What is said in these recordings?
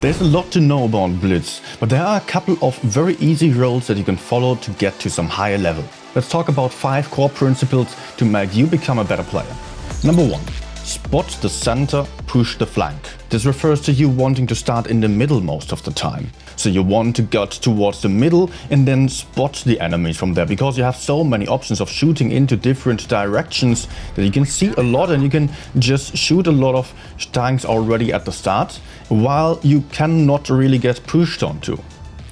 There's a lot to know about Blitz, but there are a couple of very easy roles that you can follow to get to some higher level. Let's talk about 5 core principles to make you become a better player. Number 1. Spot the center, push the flank. This refers to you wanting to start in the middle most of the time. So you want to get towards the middle and then spot the enemies from there, because you have so many options of shooting into different directions that you can see a lot and you can just shoot a lot of tanks already at the start, while you cannot really get pushed onto.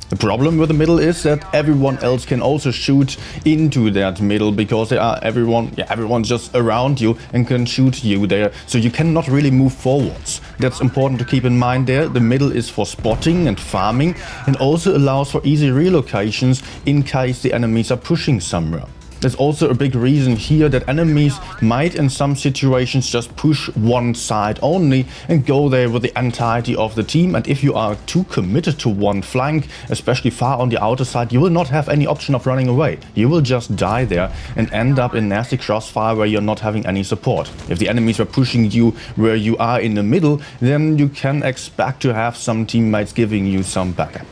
The problem with the middle is that everyone else can also shoot into that middle, because everyone's just around you and can shoot you there, so you cannot really move forwards. That's important to keep in mind there. The middle is for spotting and farming, and also allows for easy relocations in case the enemies are pushing somewhere. There's also a big reason here that enemies might in some situations just push one side only and go there with the entirety of the team, and if you are too committed to one flank, especially far on the outer side, you will not have any option of running away. You will just die there and end up in nasty crossfire where you're not having any support. If the enemies are pushing you where you are in the middle, then you can expect to have some teammates giving you some backup.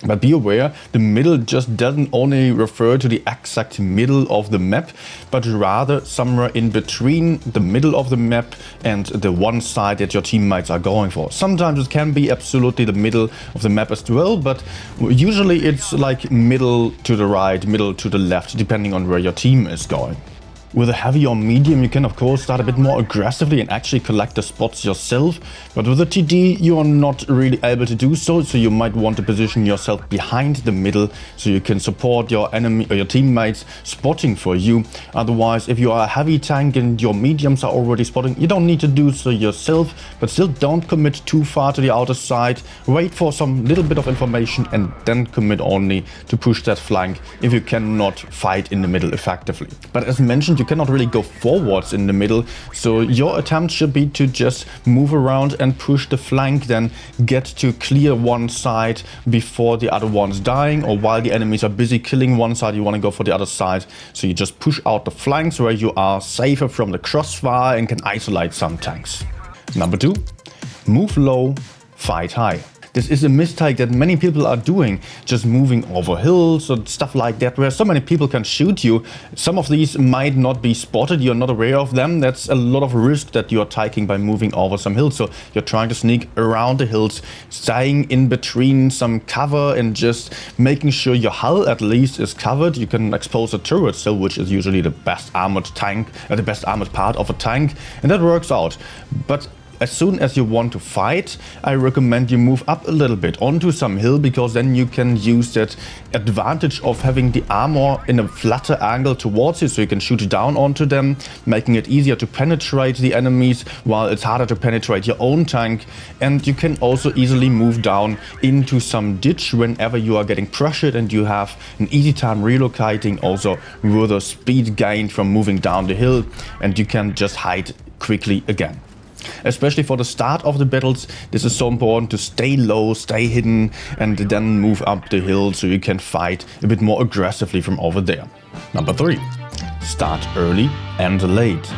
But be aware, the middle just doesn't only refer to the exact middle of the map, but rather somewhere in between the middle of the map and the one side that your teammates are going for. Sometimes it can be absolutely the middle of the map as well, but usually it's like middle to the right, middle to the left, depending on where your team is going. With a heavy or medium, you can of course start a bit more aggressively and actually collect the spots yourself, but with a TD you are not really able to do so, so you might want to position yourself behind the middle so you can support your enemy or your teammates spotting for you. Otherwise, if you are a heavy tank and your mediums are already spotting, you don't need to do so yourself, but still don't commit too far to the outer side. Wait for some little bit of information and then commit only to push that flank if you cannot fight in the middle effectively. But as mentioned, you cannot really go forwards in the middle, so your attempt should be to just move around and push the flank, then get to clear one side before the other one's dying, or while the enemies are busy killing one side, you want to go for the other side. So you just push out the flanks where you are safer from the crossfire and can isolate some tanks. Number 2. Move low, fight high. This is a mistake that many people are doing, just moving over hills or stuff like that, where so many people can shoot you. Some of these might not be spotted, you're not aware of them. That's a lot of risk that you're taking by moving over some hills. So you're trying to sneak around the hills, staying in between some cover and just making sure your hull at least is covered. You can expose a turret still, which is usually the best armored tank, the best armored part of a tank, and that works out. But as soon as you want to fight, I recommend you move up a little bit onto some hill, because then you can use that advantage of having the armor in a flatter angle towards you, so you can shoot down onto them, making it easier to penetrate the enemies while it's harder to penetrate your own tank. And you can also easily move down into some ditch whenever you are getting pressured, and you have an easy time relocating, also with a speed gained from moving down the hill, and you can just hide quickly again. Especially for the start of the battles, this is so important to stay low, stay hidden, and then move up the hill so you can fight a bit more aggressively from over there. Number 3. Start early and late.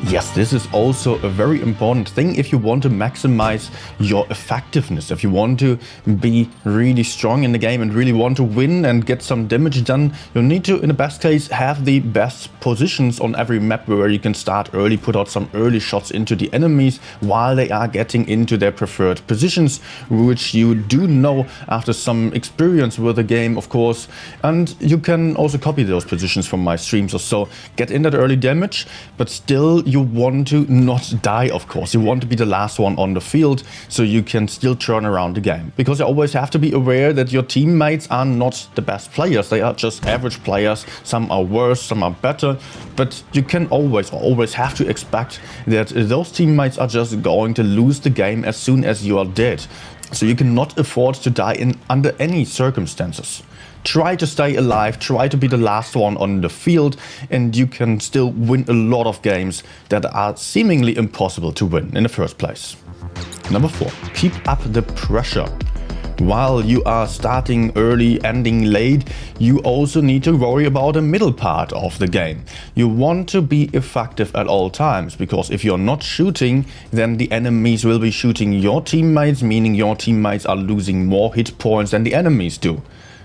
Yes, this is also a very important thing if you want to maximize your effectiveness. If you want to be really strong in the game and really want to win and get some damage done, you need to, in the best case, have the best positions on every map where you can start early, put out some early shots into the enemies while they are getting into their preferred positions, which you do know after some experience with the game, of course. And you can also copy those positions from my streams or so. Get in that early damage, but still you want to not die, of course. You want to be the last one on the field, so you can still turn around the game. Because you always have to be aware that your teammates are not the best players. They are just average players. Some are worse, some are better. But you can always have to expect that those teammates are just going to lose the game as soon as you are dead. So you cannot afford to die under any circumstances. Try to stay alive, try to be the last one on the field, and you can still win a lot of games that are seemingly impossible to win in the first place. Number 4. Keep up the pressure. While you are starting early, ending late, you also need to worry about the middle part of the game. You want to be effective at all times, because if you're not shooting, then the enemies will be shooting your teammates, meaning your teammates are losing more hit points than the enemies do.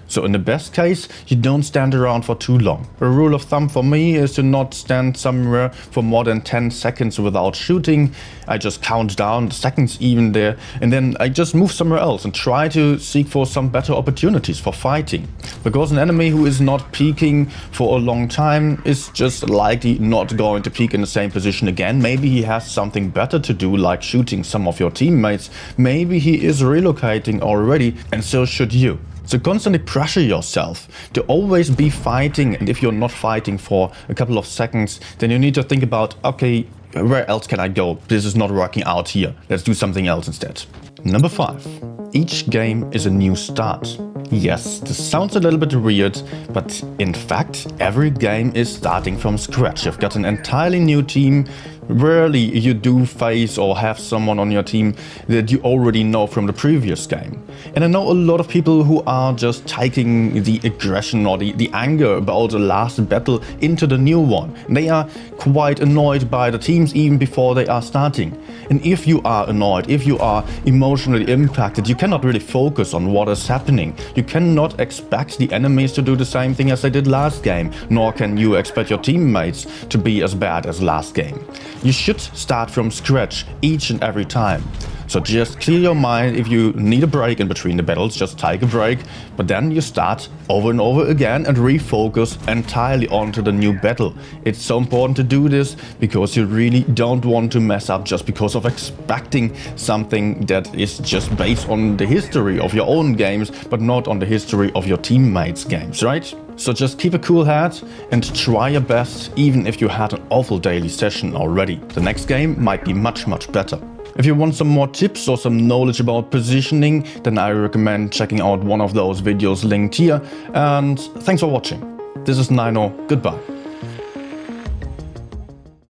So in the best case, you don't stand around for too long. A rule of thumb for me is to not stand somewhere for more than 10 seconds without shooting. I just count down the seconds even there, and then I just move somewhere else and try to seek for some better opportunities for fighting. Because an enemy who is not peeking for a long time is just likely not going to peek in the same position again. Maybe he has something better to do, like shooting some of your teammates. Maybe he is relocating already, and so should you. So constantly pressure yourself to always be fighting, and if you're not fighting for a couple of seconds, then you need to think about, okay, where else can I go? This is not working out here. Let's do something else instead. Number 5. Each game is a new start. Yes, this sounds a little bit weird, but in fact, every game is starting from scratch. You've got an entirely new team. Rarely you do face or have someone on your team that you already know from the previous game. And I know a lot of people who are just taking the aggression or the anger about the last battle into the new one. They are quite annoyed by the teams even before they are starting. And if you are annoyed, if you are emotionally impacted, you cannot really focus on what is happening. You cannot expect the enemies to do the same thing as they did last game, nor can you expect your teammates to be as bad as last game. You should start from scratch each and every time. So just clear your mind. If you need a break in between the battles, just take a break, but then you start over and over again and refocus entirely onto the new battle. It's so important to do this because you really don't want to mess up just because of expecting something that is just based on the history of your own games, but not on the history of your teammates' games, right? So just keep a cool head and try your best, even if you had an awful daily session already. The next game might be much better. If you want some more tips or some knowledge about positioning, then I recommend checking out one of those videos linked here. And thanks for watching. This is Nino. Goodbye.